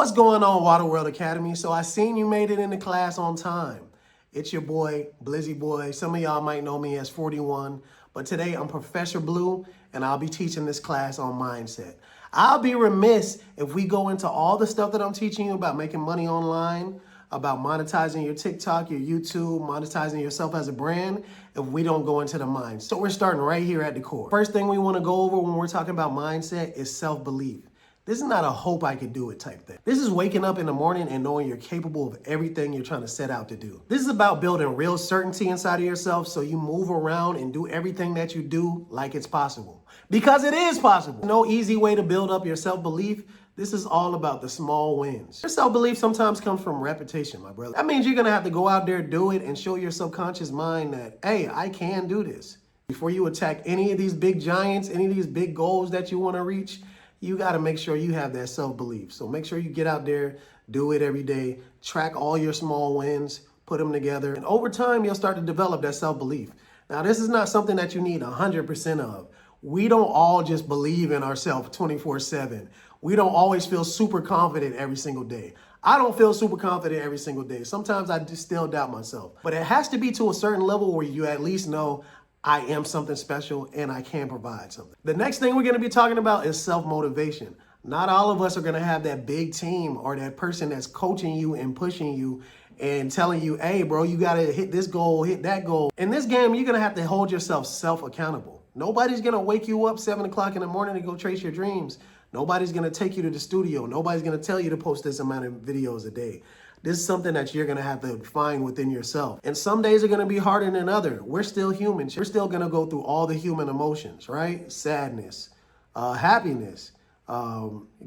What's going on, Waterworld Academy? So I seen you made it into class on time. It's your boy, Blizzy Boy. Some of y'all might know me as 41, but today I'm Professor Blue, and I'll be teaching this class on mindset. I'll be remiss if we go into all the stuff that I'm teaching you about making money online, about monetizing your TikTok, your YouTube, monetizing yourself as a brand, if we don't go into the mind. So we're starting right here at the core. First thing we want to go over when we're talking about mindset is self-belief. This is not a hope I could do it type thing. This is waking up in the morning and knowing you're capable of everything you're trying to set out to do. This is about building real certainty inside of yourself so you move around and do everything that you do like it's possible. Because it is possible. No easy way to build up your self-belief. This is all about the small wins. Your self-belief sometimes comes from repetition, my brother. That means you're gonna have to go out there, do it, and show your subconscious mind that, hey, I can do this. Before you attack any of these big giants, any of these big goals that you wanna reach, you got to make sure you have that self-belief. So make sure you get out there, do it every day, track all your small wins, put them together. And over time, you'll start to develop that self-belief. Now, this is not something that you need 100% of. We don't all just believe in ourselves 24/7. We don't always feel super confident every single day. I don't feel super confident every single day. Sometimes I just still doubt myself. But it has to be to a certain level where you at least know I am something special and I can provide something. The next thing we're going to be talking about is self-motivation. Not all of us are going to have that big team or that person that's coaching you and pushing you and telling you, hey, bro, you got to hit this goal, hit that goal. In this game, you're going to have to hold yourself self-accountable. Nobody's going to wake you up 7 o'clock in the morning to go chase your dreams. Nobody's going to take you to the studio. Nobody's going to tell you to post this amount of videos a day. This is something that you're going to have to find within yourself. And some days are going to be harder than others. We're still humans. We're still going to go through all the human emotions, right? Sadness, happiness,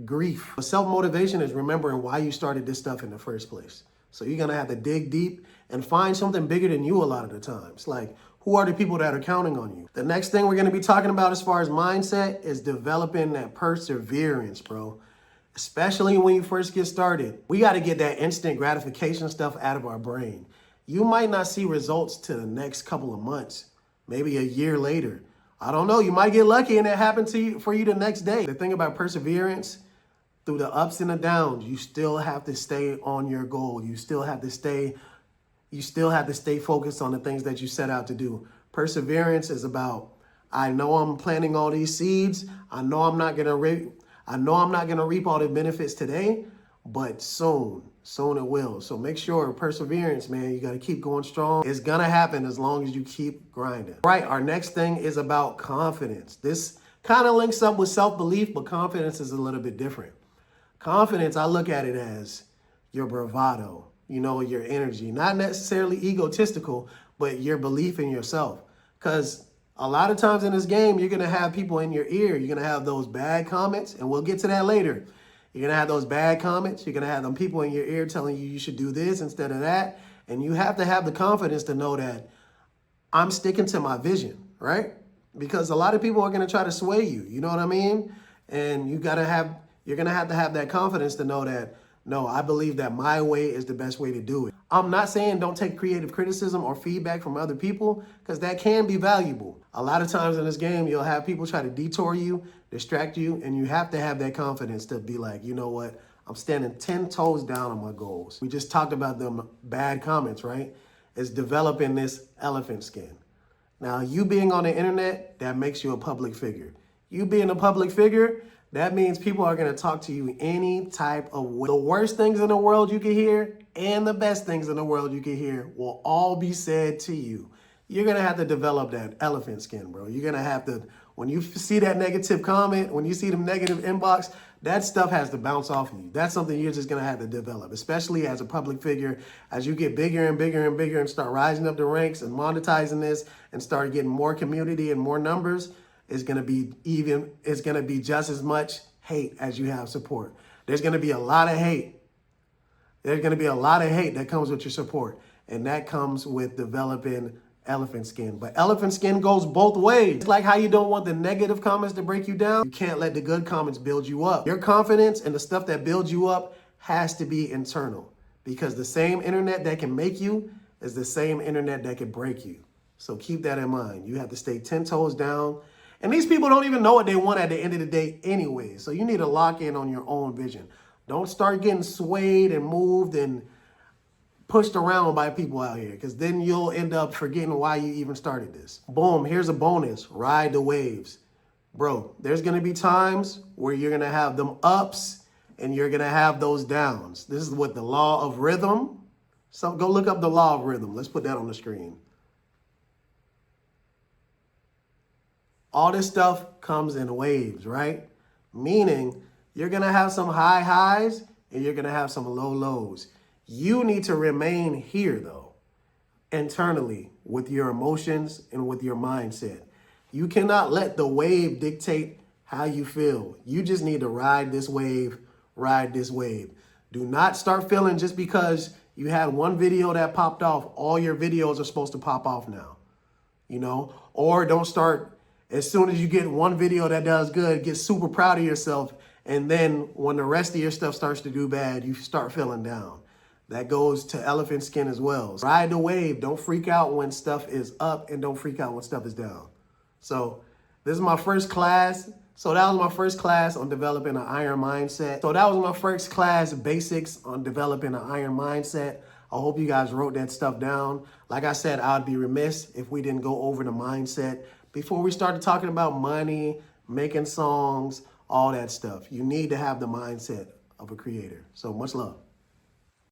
grief. Self-motivation is remembering why you started this stuff in the first place. So you're going to have to dig deep and find something bigger than you a lot of the times. Like, who are the people that are counting on you? The next thing we're going to be talking about as far as mindset is developing that perseverance, bro. Especially when you first get started. We got to get that instant gratification stuff out of our brain. You might not see results to the next couple of months, maybe a year later. I don't know. You might get lucky and it happened to you for you the next day. The thing about perseverance, through the ups and the downs, you still have to stay on your goal. You still have to stay focused on the things that you set out to do. Perseverance is about, I know I'm planting all these seeds. I know I'm not going to reap all the benefits today, but soon it will. So make sure perseverance, man, you got to keep going strong. It's going to happen as long as you keep grinding. Right, our next thing is about confidence. This kind of links up with self-belief, but confidence is a little bit different. Confidence, I look at it as your bravado, your energy, not necessarily egotistical, but your belief in yourself. Because a lot of times in this game, you're going to have people in your ear. You're going to have those bad comments, and we'll get to that later. You're going to have those bad comments. You're going to have them people in your ear telling you should do this instead of that. And you have to have the confidence to know that I'm sticking to my vision, right? Because a lot of people are going to try to sway you. You know what I mean? And you're going to have that confidence to know that, no, I believe that my way is the best way to do it. I'm not saying don't take creative criticism or feedback from other people, because that can be valuable. A lot of times in this game, you'll have people try to detour you, distract you, and you have to have that confidence to be like, you know what? I'm standing 10 toes down on my goals. We just talked about them bad comments, right? It's developing this elephant skin. Now, you being on the internet, that makes you a public figure. You being a public figure, that means people are going to talk to you any type of way. The worst things in the world you can hear and the best things in the world you can hear will all be said to you. You're going to have to develop that elephant skin, bro. You're going to have to, when you see that negative comment, when you see them negative inbox, that stuff has to bounce off of you. That's something you're just going to have to develop, especially as a public figure. As you get bigger and bigger and bigger and start rising up the ranks and monetizing this and start getting more community and more numbers, it's going to be just as much hate as you have support. There's going to be a lot of hate. There's going to be a lot of hate that comes with your support. And that comes with developing elephant skin. But elephant skin goes both ways. It's like how you don't want the negative comments to break you down. You can't let the good comments build you up. Your confidence and the stuff that builds you up has to be internal. Because the same internet that can make you is the same internet that can break you. So keep that in mind. You have to stay 10 toes down. And these people don't even know what they want at the end of the day anyway. So you need to lock in on your own vision. Don't start getting swayed and moved and pushed around by people out here, because then you'll end up forgetting why you even started this. Boom, here's a bonus. Ride the waves. Bro, there's going to be times where you're going to have them ups and you're going to have those downs. This is what the law of rhythm. So go look up the law of rhythm. Let's put that on the screen. All this stuff comes in waves, right? Meaning you're going to have some high highs and you're going to have some low lows. You need to remain here, though, internally with your emotions and with your mindset. You cannot let the wave dictate how you feel. You just need to ride this wave, ride this wave. Do not start feeling just because you had one video that popped off, all your videos are supposed to pop off now, you know? Or don't start, as soon as you get one video that does good, get super proud of yourself, and then when the rest of your stuff starts to do bad, you start feeling down. That goes to elephant skin as well. Ride the wave. Don't freak out when stuff is up, and don't freak out when stuff is down. So this is my first class. So that was my first class on developing an iron mindset. So that was my first class, basics on developing an iron mindset. I hope you guys wrote that stuff down. Like I said, I'd be remiss if we didn't go over the mindset before we started talking about money, making songs, all that stuff. You need to have the mindset of a creator. So much love.